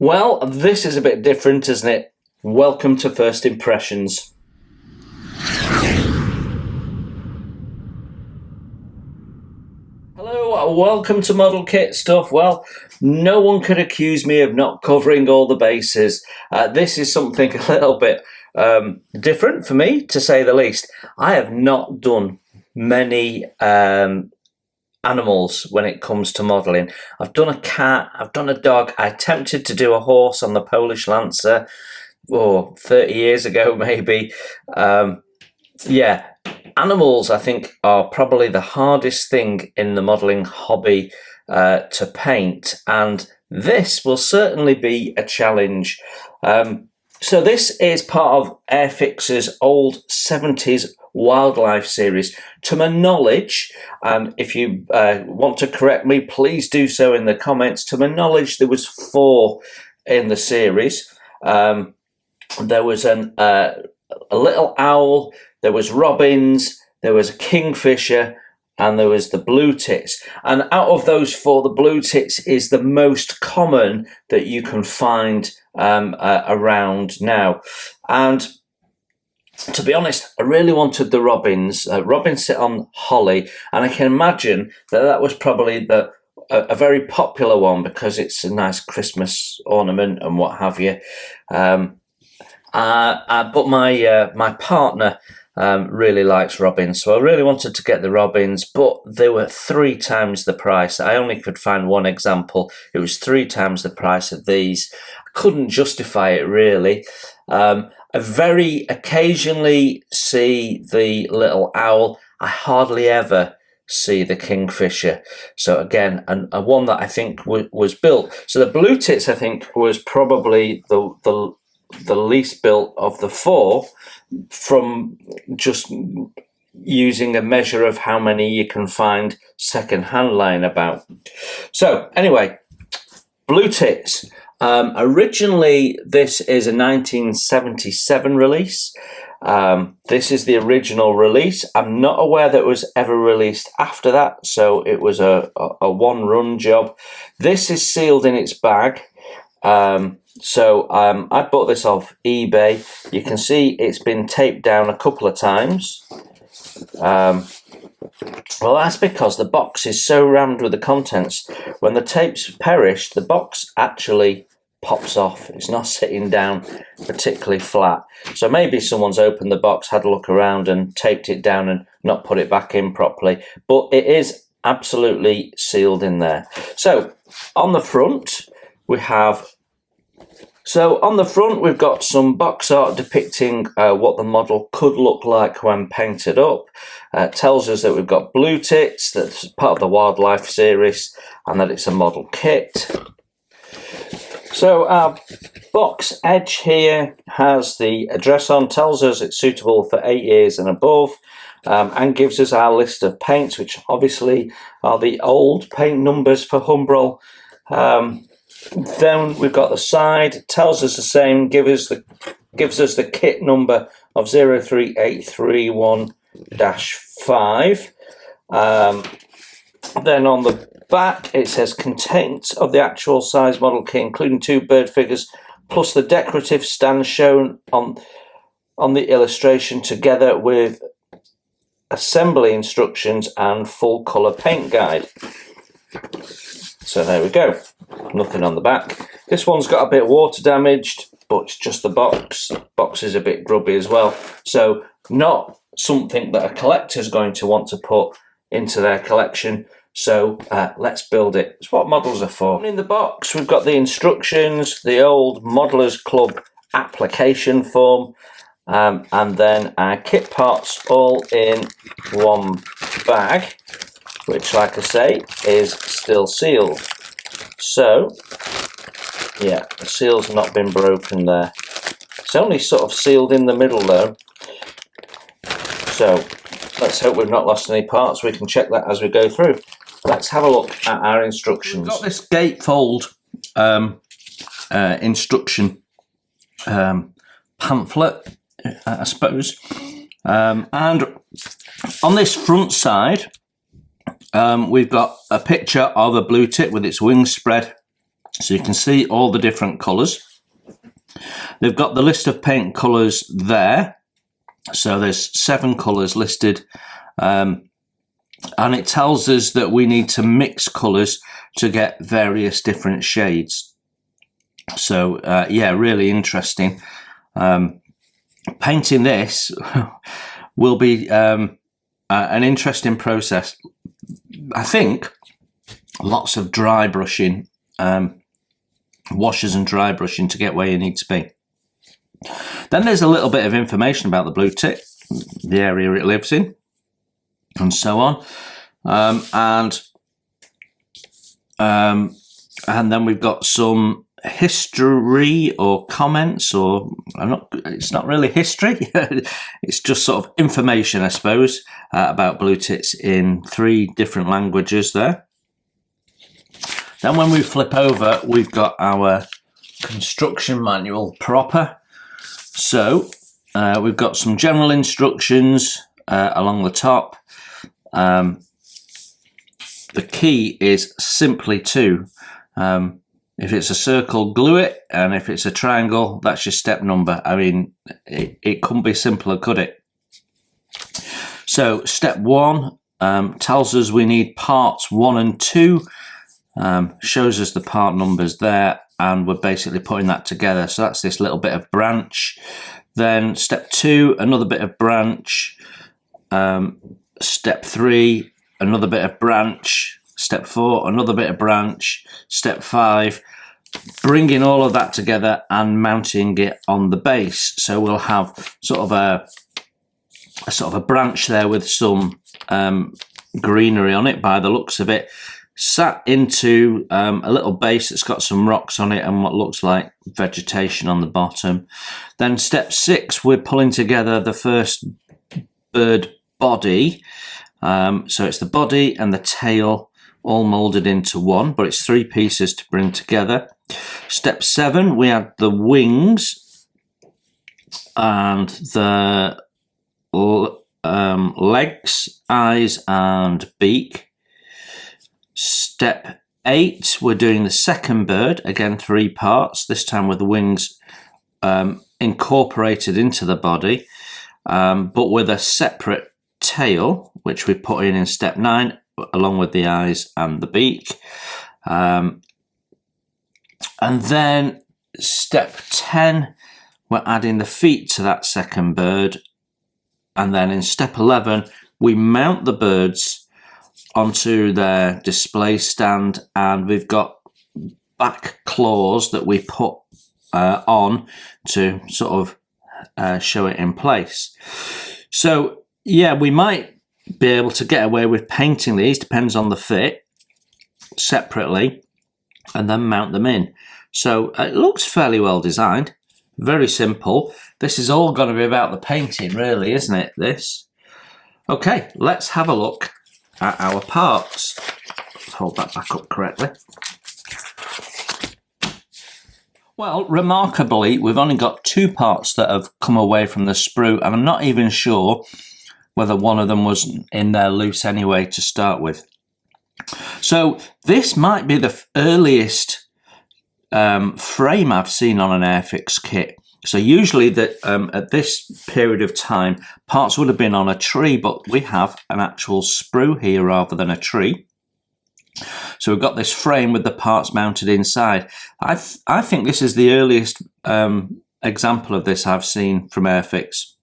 Well, this is a bit different, isn't it? Welcome to First Impressions. Hello, welcome to Model Kit Stuff. Well, no one could accuse me of not covering all the bases. This is something a little bit different for me, to say the least. I have not done many animals when it comes to modelling. I've done a cat, I've done a dog, I attempted to do a horse on the Polish Lancer, 30 years ago maybe. Yeah, animals I think are probably the hardest thing in the modelling hobby to paint, and this will certainly be a challenge. So this is part of Airfix's old 70s wildlife series. To my knowledge, and if you want to correct me, please do so in the comments. To my knowledge, there was 4 in the series. There was a little owl, there was robins, there was a kingfisher, and there was the Bluetits. And out of those 4, the Bluetits is the most common that you can find around now. And to be honest, I really wanted the robins. Robins sit on holly, and I can imagine that was probably a very popular one because it's a nice Christmas ornament and what have you. But my partner really likes robins, so I really wanted to get the robins, but they were 3 times the price. I only could find one example. It was 3 times the price of these. I couldn't justify it really. I very occasionally see the little owl. I hardly ever see the kingfisher. So again, a one that I think was built. So the Bluetits, I think, was probably the least built of the 4, from just using a measure of how many you can find second-hand lying about. So anyway, Bluetits. Originally, this is a 1977 release. This is the original release. I'm not aware that it was ever released after that, so it was a one-run job. This is sealed in its bag. So I bought this off eBay. You can see it's been taped down a couple of times. Well, that's because the box is so rammed with the contents. When the tape's perished, the box actually pops off. It's not sitting down particularly flat. So maybe someone's opened the box, had a look around and taped it down and not put it back in properly. But it is absolutely sealed in there. So on the front, we've got some box art depicting what the model could look like when painted up. It tells us that we've got Bluetits, that's part of the wildlife series, and that it's a model kit. So our box edge here has the address on, tells us it's suitable for 8 years and above, and gives us our list of paints, which obviously are the old paint numbers for Humbrol. Then we've got the side, tells us the same, gives us the kit number of 03831-5. Then on the back it says contents of the actual size model kit, including 2 bird figures plus the decorative stand shown on the illustration, together with assembly instructions and full colour paint guide. So there we go, nothing on the back. This one's got a bit water damaged, but it's just the box. The box is a bit grubby as well, so not something that a collector's going to want to put into their collection. So let's build it. It's what models are for. In the box we've got the instructions, the old Modelers Club application form, and then our kit parts all in one bag, which, like I say, is still sealed. So yeah, the seal's not been broken there. It's only sort of sealed in the middle though, so let's hope we've not lost any parts. We can check that as we go through. Let's have a look at our instructions. We've got this gatefold instruction pamphlet, I suppose, and on this front side we've got a picture of a Bluetit with its wings spread So you can see all the different colours. They've got the list of paint colours there. So there's 7 colours listed. And it tells us that we need to mix colours to get various different shades. So yeah, really interesting. Painting this will be an interesting process. I think lots of dry brushing, washes and dry brushing to get where you need to be. Then there's a little bit of information about the Bluetit, the area it lives in, and so on. And then we've got some history or comments, or it's not really history. It's just sort of information, I suppose, about Bluetits in 3 different languages there. Then when we flip over, we've got our construction manual proper. So we've got some general instructions along the top. The key is simply to, if it's a circle, glue it, and if it's a triangle, that's your step number. I mean, it couldn't be simpler, could it? So step 1 tells us we need parts 1 and 2, shows us the part numbers there, and we're basically putting that together. So that's this little bit of branch. Then step 2, another bit of branch. Step 3, another bit of branch. Step 4, another bit of branch. Step 5, bringing all of that together and mounting it on the base. So we'll have sort of a branch there with some greenery on it by the looks of it, sat into a little base that's got some rocks on it and what looks like vegetation on the bottom. Then step 6, we're pulling together the first bird body. So it's the body and the tail all moulded into one, but it's 3 pieces to bring together. Step 7, we add the wings and the legs, eyes and beak. Step 8, we're doing the second bird, again 3 parts, this time with the wings incorporated into the body, but with a separate tail, which we put in step 9, along with the eyes and the beak. And then step 10, we're adding the feet to that second bird. And then in step 11, we mount the birds onto their display stand, and we've got back claws that we put on to sort of show it in place. So yeah, we might be able to get away with painting these, depends on the fit, separately, and then mount them in. So it looks fairly well designed, very simple. This is all going to be about the painting, really, isn't it, this? Okay, let's have a look at our parts. Hold that back up correctly. Well, remarkably, we've only got 2 parts that have come away from the sprue, and I'm not even sure whether one of them was in there loose anyway to start with. So this might be the earliest frame I've seen on an Airfix kit. So usually that at this period of time, parts would have been on a tree, but we have an actual sprue here rather than a tree. So we've got this frame with the parts mounted inside. I think this is the earliest example of this I've seen from Airfix.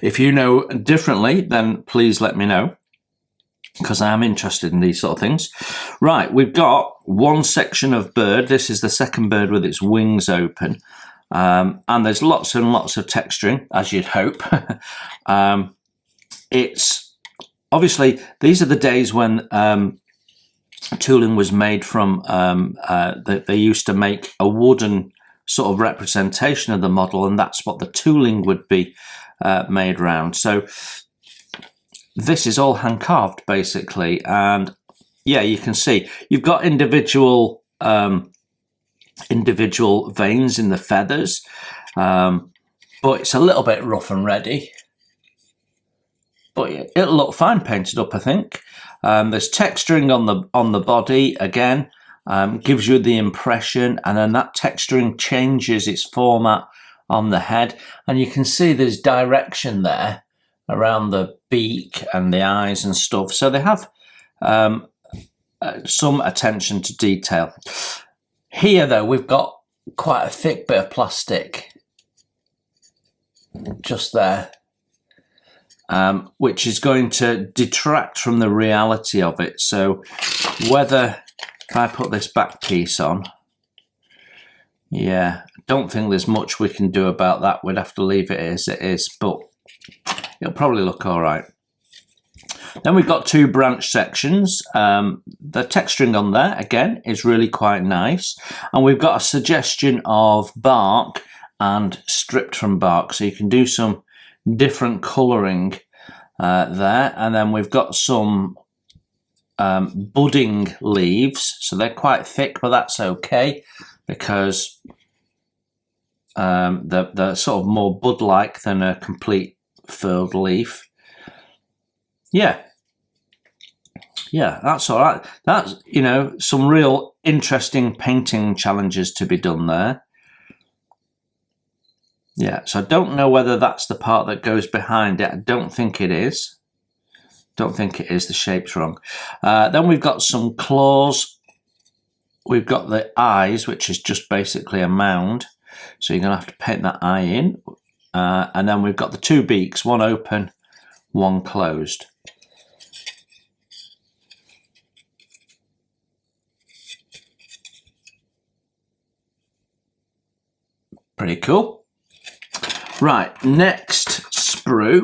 If you know differently, then please let me know, because I am interested in these sort of things. Right, we've got one section of bird. This is the second bird with its wings open. And there's lots and lots of texturing, as you'd hope. It's obviously, these are the days when tooling was made from, they used to make a wooden sort of representation of the model, and that's what the tooling would be made round. So this is all hand carved basically, and yeah, you can see you've got individual veins in the feathers, but it's a little bit rough and ready, but it'll look fine painted up, I think. There's texturing on the body again, gives you the impression, and then that texturing changes its format on the head, and you can see there's direction there around the beak and the eyes and stuff, so they have some attention to detail. Here though, we've got quite a thick bit of plastic just there, which is going to detract from the reality of it. So whether, if I put this back piece on, yeah, I don't think there's much we can do about that. We'd have to leave it as it is, but it'll probably look all right. Then we've got two branch sections. The texturing on there, again, is really quite nice. And we've got a suggestion of bark and stripped from bark. So you can do some different colouring there. And then we've got some budding leaves. So they're quite thick, but that's okay because they're sort of more bud-like than a complete furled leaf. Yeah, that's all right. That's, you know, some real interesting painting challenges to be done there. Yeah, so I don't know whether that's the part that goes behind it. I don't think it is. Don't think it is. The shape's wrong. Then we've got some claws. We've got the eyes, which is just basically a mound. So you're going to have to paint that eye in. And then we've got the two beaks, one open, one closed. Pretty cool. Right, next sprue.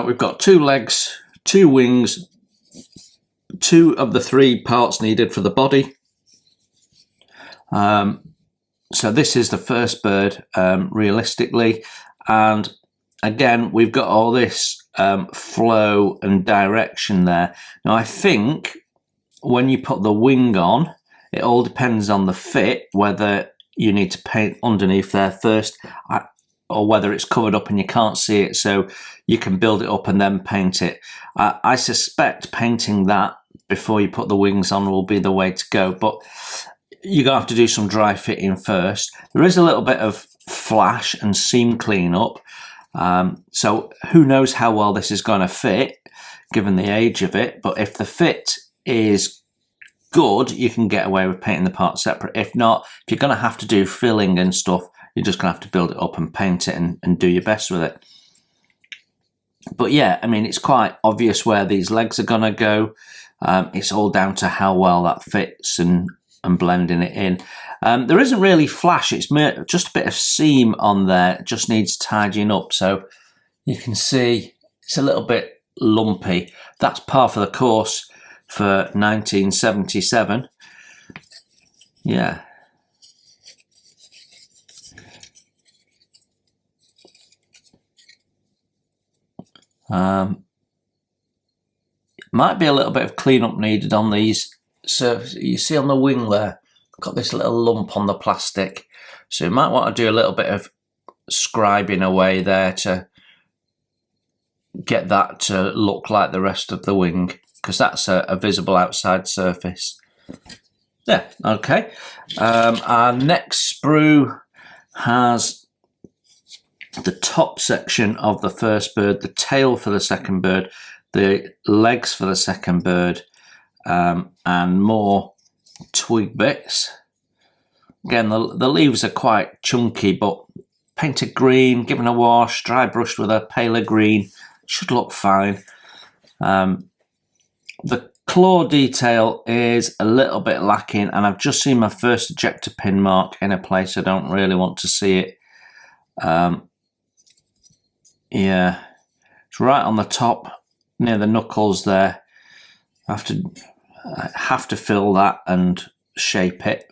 We've got two legs, two wings, two of the three parts needed for the body. So this is the first bird, realistically. And again, we've got all this flow and direction there. Now, I think when you put the wing on, it all depends on the fit, whether you need to paint underneath there first or whether it's covered up and you can't see it, so you can build it up and then paint it. I suspect painting that before you put the wings on will be the way to go, but you're going to have to do some dry fitting first. There is a little bit of flash and seam cleanup, so who knows how well this is going to fit given the age of it, but if the fit is good, you can get away with painting the parts separate. If not, if you're going to have to do filling and stuff, you're just going to have to build it up and paint it and do your best with it. But yeah, I mean, it's quite obvious where these legs are going to go. It's all down to how well that fits and blending it in. There isn't really flash, it's just a bit of seam on there. It just needs tidying up. So you can see it's a little bit lumpy. That's par for the course for 1977. Yeah. Might be a little bit of cleanup needed on these surfaces. You see on the wing there, got this little lump on the plastic. So you might want to do a little bit of scribing away there to get that to look like the rest of the wing, because that's a visible outside surface. Yeah, okay. Our next sprue has the top section of the first bird, the tail for the second bird, the legs for the second bird, and more twig bits. Again, the leaves are quite chunky, but painted green, given a wash, dry brushed with a paler green, should look fine. The claw detail is a little bit lacking, and I've just seen my first ejector pin mark in a place I don't really want to see it. Yeah, it's right on the top near the knuckles there. I have to fill that and shape it.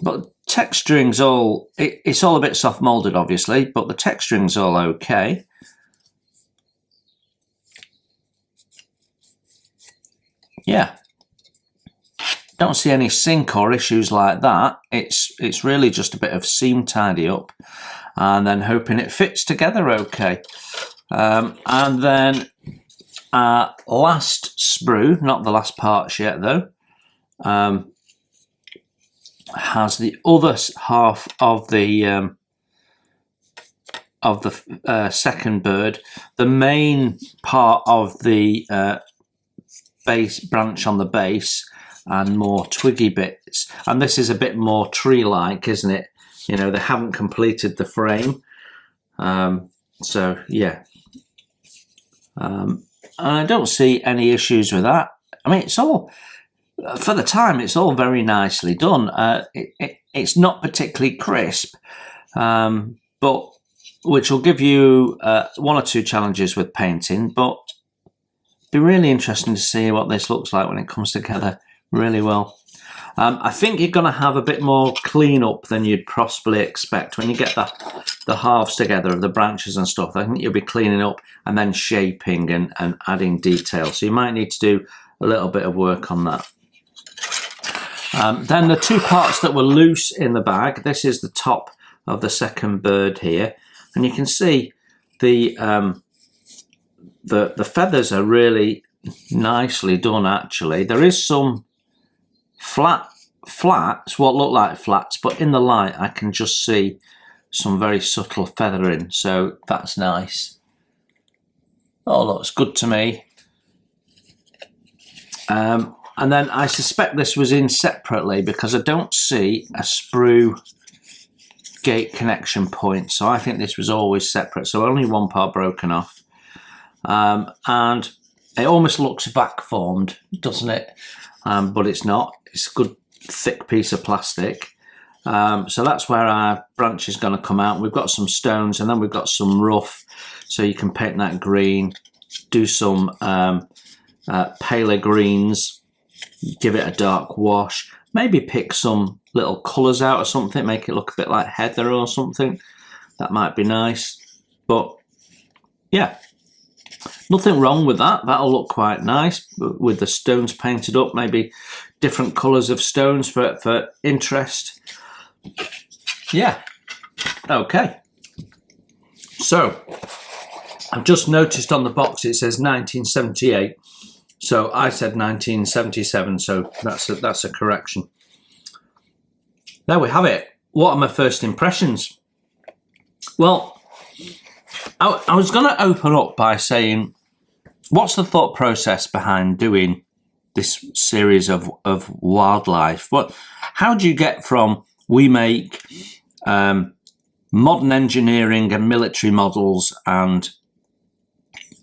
But texturing's all, it's all a bit soft moulded obviously, but the texturing's all okay. Yeah, don't see any sink or issues like that. It's really just a bit of seam tidy up and then hoping it fits together okay. And then our last sprue, not the last parts yet though, has the other half of the second bird, the main part of the base branch on the base, and more twiggy bits. And this is a bit more tree-like, isn't it? You know, they haven't completed the frame. So yeah, I don't see any issues with that. I mean, it's all, for the time, it's all very nicely done. It's not particularly crisp, but which will give you 1 or 2 challenges with painting, but be really interesting to see what this looks like when it comes together really well. I think you're going to have a bit more cleanup than you'd possibly expect when you get the halves together of the branches and stuff. I think you'll be cleaning up and then shaping and adding detail. So you might need to do a little bit of work on that. Then the 2 parts that were loose in the bag, this is the top of the second bird here. And you can see the feathers are really nicely done actually. There is some flats, what look like flats, but in the light I can just see some very subtle feathering, so that's nice. Oh, looks good to me. And then I suspect this was in separately because I don't see a sprue gate connection point, so I think this was always separate, so only 1 part broken off. And it almost looks vac formed, doesn't it? But it's not. It's a good thick piece of plastic. So that's where our branch is going to come out. We've got some stones and then we've got some rough, so you can paint that green, do some paler greens, give it a dark wash, maybe pick some little colours out or something, make it look a bit like heather or something. That might be nice. But yeah, nothing wrong with that. That'll look quite nice with the stones painted up, maybe different colours of stones for interest. Yeah, okay. So I've just noticed on the box it says 1978. So I said 1977, so that's a correction. There we have it. What are my first impressions? Well, I was going to open up by saying, what's the thought process behind doing this series of wildlife? How do you get from we make modern engineering and military models and,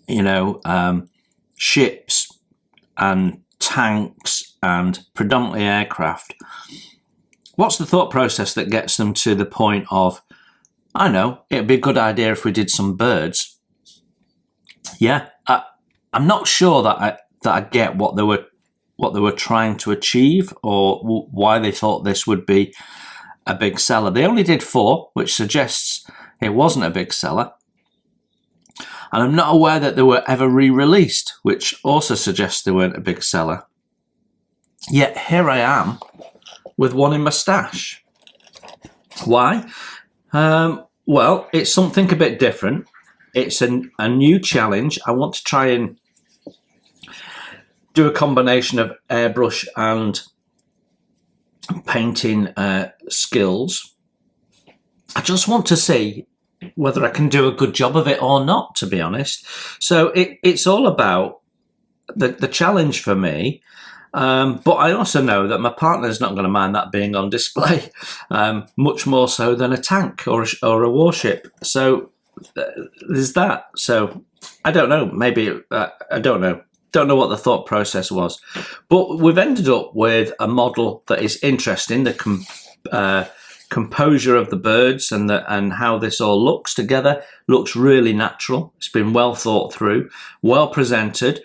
you know, ships and tanks and predominantly aircraft? What's the thought process that gets them to the point of, I know, it'd be a good idea if we did some birds? Yeah, I'm not sure that I get what they were trying to achieve or why they thought this would be a big seller. They only did 4, which suggests it wasn't a big seller. And I'm not aware that they were ever re-released, which also suggests they weren't a big seller. Yet here I am with one in my stash. Why? Well, it's something a bit different. It's a new challenge. I want to try and do a combination of airbrush and painting skills. I just want to see whether I can do a good job of it or not, to be honest. So it's all about the challenge for me. But I also know that my partner's not going to mind that being on display, much more so than a tank or a warship. So there's that. So I don't know. Maybe I don't know. Don't know what the thought process was. But we've ended up with a model that is interesting. The composure of the birds and how this all looks together looks really natural. It's been well thought through, well presented.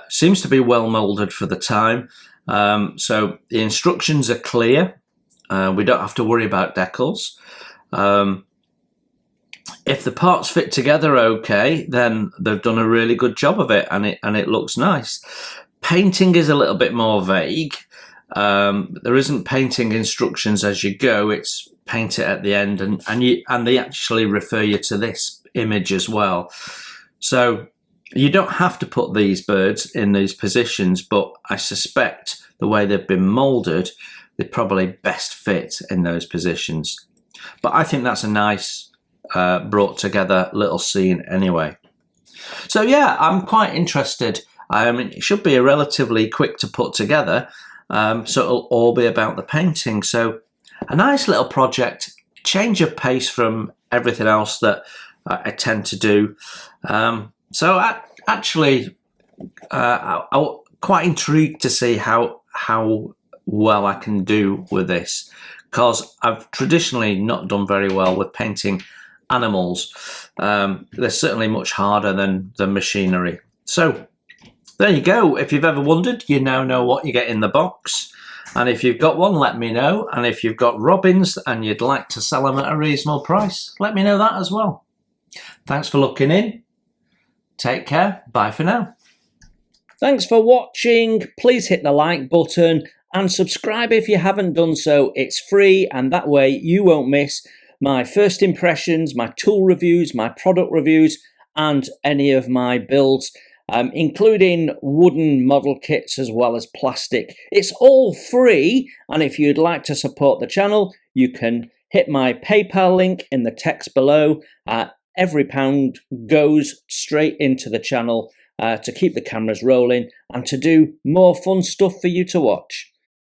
Seems to be well moulded for the time. So the instructions are clear. We don't have to worry about decals. If the parts fit together okay, then they've done a really good job of it, and it looks nice. Painting is a little bit more vague. There isn't painting instructions as you go. It's paint it at the end, and they actually refer you to this image as well. So You don't have to put these birds in these positions, but I suspect the way they've been moulded, they probably best fit in those positions. But I think that's a nice brought together little scene anyway. So yeah, I'm quite interested. I mean, it should be a relatively quick to put together, so it'll all be about the painting. So a nice little project, change of pace from everything else that I tend to do. So actually, I'm quite intrigued to see how well I can do with this, because I've traditionally not done very well with painting animals. They're certainly much harder than the machinery. So there you go. If you've ever wondered, you now know what you get in the box. And if you've got one, let me know. And if you've got robins and you'd like to sell them at a reasonable price, let me know that as well. Thanks for looking in. Take care. Bye for now. Thanks for watching. Please hit the like button and subscribe if you haven't done so. It's free, and that way you won't miss my first impressions, my tool reviews, my product reviews, and any of my builds, including wooden model kits as well as plastic. It's all free, and if you'd like to support the channel, you can hit my PayPal link in the text below. Every pound goes straight into the channel to keep the cameras rolling and to do more fun stuff for you to watch.